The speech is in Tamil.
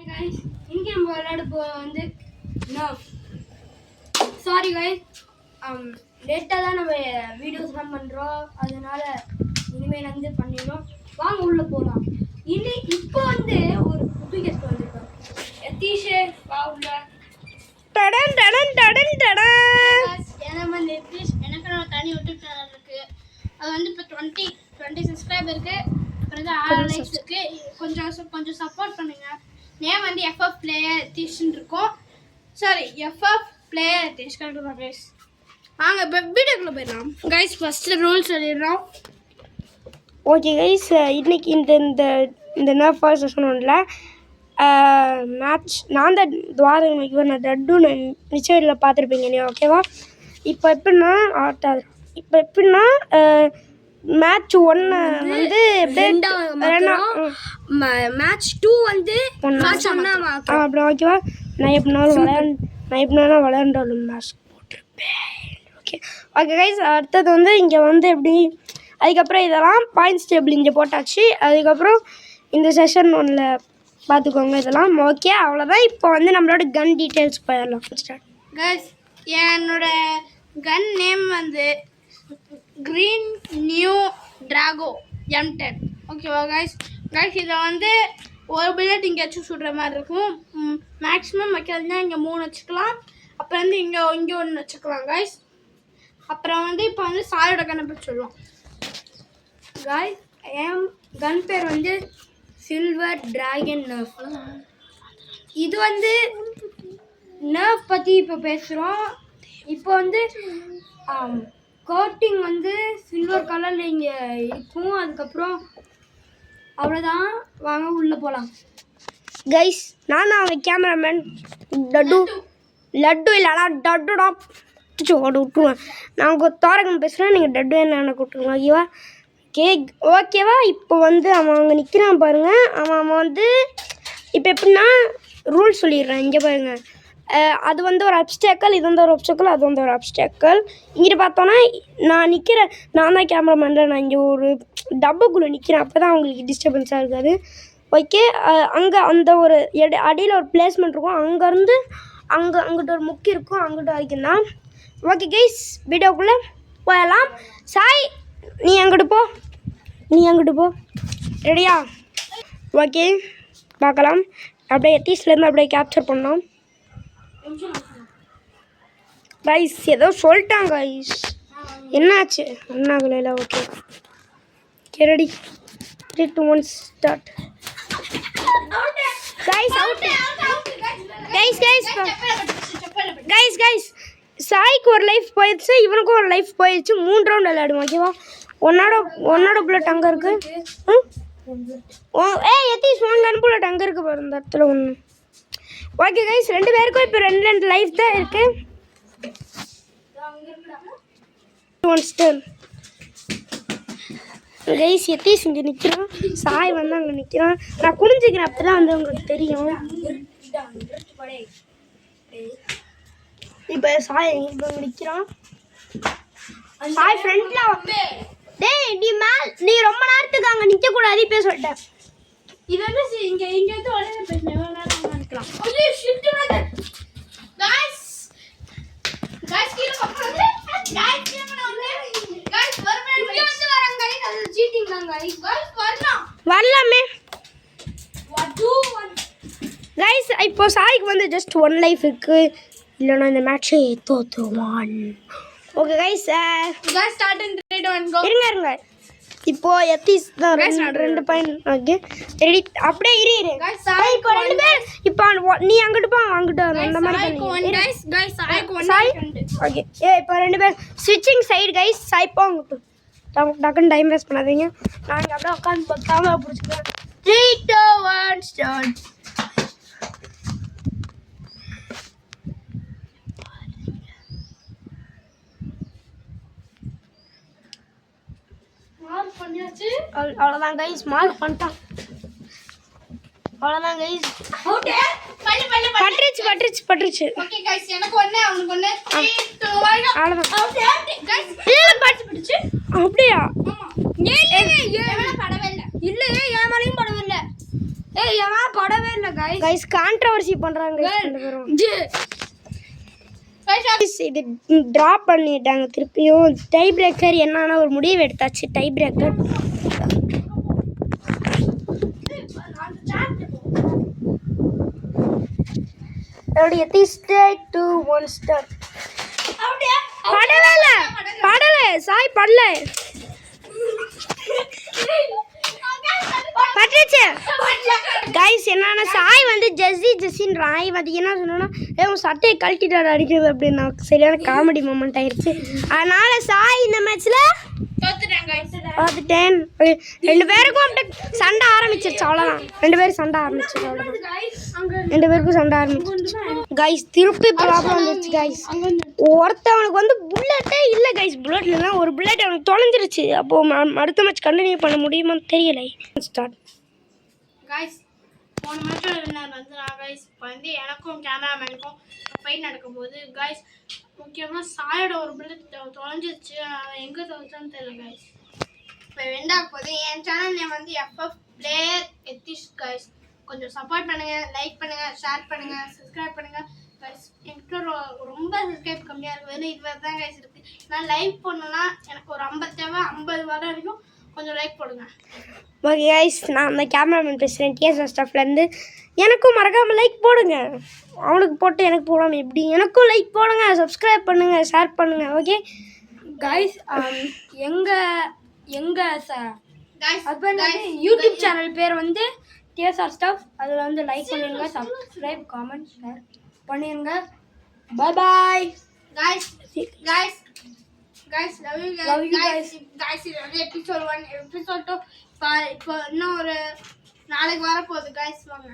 guys, இன்னைக்கு நம்ம விளையாட வந்து சாரி guys, லேட்டா தான் நம்ம வீடியோஸ் எல்லாம் பண்றோம். அதனால இனிமேல் வந்து பண்ணிடுறோம். வாங்க உள்ள போலாம். இப்போ வந்து ஒரு புது கெஸ்ட் வந்திருக்காங்க. யதீஷ் வா உள்ள. டடன் டடன் டடன் டடன். ஏன்னா வந்து யதீஷ் எனக்கு ஒரு தனி யூடியூப் சேனல் இருக்கு. அது வந்து இப்போ 20 சப்ஸ்கிரைபர் இருக்கு. அப்புறம் 6 லைக்ஸ் இருக்கு. கொஞ்சம் சப்போர்ட் பண்ணுங்க. நேம் வந்து FF Player யதீஷ்னு இருக்கும். சாரி FF Player யதீஷ் கரெக்டாக கைஸ். வாங்க வீடியோக்குள்ள போயிடலாம். கைஸ் ஃபர்ஸ்ட் ரூல்ஸ் சொல்லிடுறோம். ஓகே கைஸ், இன்னைக்கு இந்த நர்ஃபாக செஷன் ஒன்றில் மேட்ச் நான் தான் துவாரம் நான் டட்டுன்னு நிச்சயம் பார்த்துருப்பீங்க நீ ஓகேவா. இப்போ எப்படின்னா மேட்ச் 1 வந்து மேட்ச் 2 வந்து அப்படி ஓகேவா. நான் எப்படினாலும் விளையாண்டாலும் மேட்ச் போட்டிருப்பேன். ஓகே கைஸ், அடுத்தது வந்து இங்கே வந்து எப்படி அதுக்கப்புறம் இதெல்லாம் பாயிண்ட்ஸ் டேபிள் இங்கே போட்டாச்சு. அதுக்கப்புறம் இந்த செஷன் 1ல் பார்த்துக்கோங்க இதெல்லாம். ஓகே அவ்வளோதான். இப்போ வந்து நம்மளோட கன் டீட்டெயில்ஸ் போயிடலாம். Start guys. என்னோட கன் நேம் வந்து க்ரீன் நியூ ட்ராகோ M10 ஓகேவா கைஸ். இதை வந்து ஒரு புல்லட் இங்கே வச்சு சுடுற மாதிரி இருக்கும். மேக்ஸிமம் வைக்கிறதுனா இங்கே 3 வச்சுக்கலாம். அப்புறம் வந்து இங்கே 1 வச்சுக்கலாம் கைஸ். அப்புறம் வந்து இப்போ வந்து சாயோட கண்ணை பற்றி சொல்லுவோம் கைஸ். என் கன் பேர் வந்து சில்வர் டிராகன் நர்ஃப். இது வந்து நர்ஃப் பற்றி இப்போ பேசுகிறோம். இப்போ வந்து கோட்டிங் வந்து சில்வர் கலரில் இங்கே இருக்கும். அதுக்கப்புறம் அவ்வளோதான். வாங்க உள்ளே போகலாம் கைஸ். நான் அவங்க கேமராமேன் லட்டு இல்லைனா டட்டுடா ஓட விட்டுருவேன். நான் உங்கள் தாரகன் பேசுகிறேன், நீங்கள் டட்டு என்ன கூப்பிட்டுருங்க ஓகேவா. ஓகேவா. இப்போ வந்து அவன் அங்கே நிற்கிறான் பாருங்கள். அவன் வந்து இப்போ எப்படின்னா ரூல் சொல்லிடுறேன். இங்கே பாருங்கள், அது வந்து ஒரு அப்ஸ்டேக்கல், இது வந்து ஒரு அப்ஸ்டேக்கல், அது வந்து ஒரு அப்ஸ்டேக்கல். இங்கிட்ட பார்த்தோன்னா நான் தான் கேமராமேன். நான் இங்கே ஒரு டப்புக்குள்ளே நிற்கிறேன். அப்போ தான் அவங்களுக்கு டிஸ்டர்பன்ஸாக இருக்காது. ஓகே. அங்கே அந்த ஒரு அடியில் ஒரு பிளேஸ்மெண்ட் இருக்கும். அங்கேருந்து அங்கிட்ட ஒரு முக்கி இருக்கும். அங்கிட்ட வரைக்கும் தான். ஓகே கைஸ், வீடியோக்குள்ளே போயலாம். சாய் நீ அங்கிட்டு போ. ரெடியா? ஓகே பார்க்கலாம். அப்படியே யதீஷ்லேருந்து அப்படியே கேப்சர் பண்ணோம் கைஸ். ஏதோ சொல்லிட்டாங்க கைஸ். என்னாச்சு? ஒன்றாகல. Okay ready 3 2 1 start. கைஸ் சாய்க்கு ஒரு லைஃப் போயிடுச்சு, இவனுக்கும் ஒரு லைஃப் போயிடுச்சு. 3 ரவுண்ட் விளையாடுவோம் ஓகேவா. ஒன்னோட புல்லட் அங்கே இருக்கு. யதீஷ் வாங்க புல்லட் அங்கே இருக்கு பாரு இந்த இடத்துல ஒன்று. ஓகே கைஸ், 2 பேருக்கும் இப்போ 2 லைஃப் தான் இருக்கு. 1 ஸ்டர் கைஸ். யதீஷ் இங்கே நிற்கிறான், சாய் வந்து அங்கே நிற்கிறான். நான் குனிஞ்சிக்கிறேன், அப்போ தான் வந்து உங்களுக்கு தெரியும். இப்போ சாய் இப்போ நிற்கிறான். சாய் ஃப்ரெண்டில் டேய் நீ ரொம்ப நேரத்துக்கு அங்கே நிற்கக்கூடாது இப்போ சொல்லிட்டேன். இது வந்து இங்கே வந்து உடனே பேசணும் நினைக்கலாம். ஐயோ ஷிட் பிரதர். गाइस கீழ பக்கறது. गाइस கீழ பண்ணாங்க. गाइस வரவே இங்க வந்து வராங்க गाइस. அது சீட்டிங் தான் गाइस. வரலாமே. வாட் டு गाइस இப்போ சாய்க்கு வந்து ஜஸ்ட் 1 லைஃப் இருக்கு. இல்லைன்னா இந்த மேட்சை தோத்துவான். ஓகே கைஸ் ஸ்டார்ட் இன் 3 2 1 கோ. இருங்க இப்போ யதீஷ் தான் 2 பாயிண்ட். Okay ready. அப்படியே இரு गाइस சாய்க்கு 2 பேர். இப்போ நீ அங்கிட்டு போ, அங்கிட்டு அந்த மாதிரி பண்ணு. गाइस சாய்க்கு 1 2. ஓகே இப்போ 2 பேர் ஸ்விட்சிங் சைடு கைஸ். சாய் போ அங்கிட்டு. டக்குன்னு டைம் வேஸ்ட் பண்ணாதீங்க. நான் அப்படியே உட்காந்து கேமரா பிடிச்சிக்கிறேன். 3 2 1 ஸ்டார்ட். அவ்வளோதான் கைஸ், மார்க் பண்ணிட்டான். அவ்வளோதான் கைஸ். ஓகே பட்டுருச்சு. ஓகே கைஸ், எனக்கு 1 அவனுக்கு 1. 3 2 1 அவ்வளோதான் கைஸ். இல்ல பட்டுச்சு. அப்படியா? ஆமா. ஏய் படவே இல்ல. இல்ல ஏன் மேலயும் படவே இல்ல. எவன் படவே இல்லை கைஸ். கைஸ் கான்ட்ரவர்சி பண்றாங்க guys ரெண்டு பேரும். Guys, இது டிராப் பண்ணிட்டாங்க திருப்பியும். டை பிரேக்கர் என்னன்னா ஒரு முடிவு எடுத்தாச்சு. டை பிரேக்கர் அப்படியே 2 1 ஸ்டார் படல சாய் படல பட்டுச்சு. கைஸ் என்னன்னா சாய் வந்து ஜெஸ்ஸின்னு ராய் வந்து என்ன சொன்னா உன் சட்டையை கழட்டிட்டு அடிக்கிறது அப்படின்னு சரியான காமெடி மூமெண்ட் ஆயிடுச்சு. அதனால சாய் இந்த மேட்ச்ல பார்த்துட்டேன். ரெண்டு பேருக்கும் அப்படியே சண்டை ஆரம்பிச்சிருச்சு அவ்வளோதான். ரெண்டு பேரும் சண்டை ஆரம்பிச்சிருச்சு அவ்வளோதான். ரெண்டு பேருக்கும் சண்டை ஆரம்பிச்சிருச்சு கைஸ். திருப்பி ப்ராப்ளம் வந்துருச்சு கைஸ். ஒருத்தவனுக்கு வந்து புல்லட்டே இல்லை கைஸ். புல்லட்லாம் ஒரு புல்லட் அவனுக்கு தொலைஞ்சிருச்சு. அப்போது அடுத்த மேட்ச் கண்டினியூ பண்ண முடியுமான்னு தெரியலை. Start guys. போன மேட்சோட வின்னர் வந்து நான் கைஸ். இப்போ வந்து எனக்கும் கேமராமேனுக்கும் ஃபைட் நடக்கும்போது கைஸ் முக்கியமாக சாயோட ஒரு புல்லட் தொலைஞ்சிருச்சு. எங்கே தொலைச்சான்னு தெரியல கைஸ். இப்போ வெண்டாக போது என் சேனல் நேம் வந்து FF பிளேயர் எத்திஷ் கைஸ். கொஞ்சம் சப்போர்ட் பண்ணுங்கள், லைக் பண்ணுங்கள், ஷேர் பண்ணுங்கள், சப்ஸ்கிரைப் பண்ணுங்கள் கைஸ். எனக்கு ரொம்ப சப்ஸ்கிரைப் கம்மியாக இருக்குது. வெறும் 20 தான் கைஸ் இருக்குது. நான் லைக் பண்ணணும்னா எனக்கு ஒரு 50 தேவை. 50 வர வரைக்கும் கொஞ்சம் லைக் போடுங்க. ஓகே கைஸ், நான் அந்த கேமராமேன் பேசுகிறேன் டிஎஸ்ஆர் ஸ்டாஃப்லேருந்து. எனக்கும் மறக்காமல் லைக் போடுங்க. அவனுக்கு போட்டு எனக்கு போடாமல் எப்படி? எனக்கும் லைக் போடுங்க, சப்ஸ்கிரைப் பண்ணுங்கள், ஷேர் பண்ணுங்கள். Okay guys. எங்கள் ஹஸ்பண்ட் யூடியூப் சேனல் பேர் வந்து டிஎஸ்ஆர் ஸ்டாஃப். அதில் வந்து லைக் பண்ணிடுங்க, சப்ஸ்கிரைப், காமெண்ட், ஷேர் பண்ணிடுங்க. பாய் பாய் guys love you guys இது வந்து episode 1 episode 2 இப்போ இன்னும் ஒரு நாளைக்கு வர போகுது guys. வாங்க.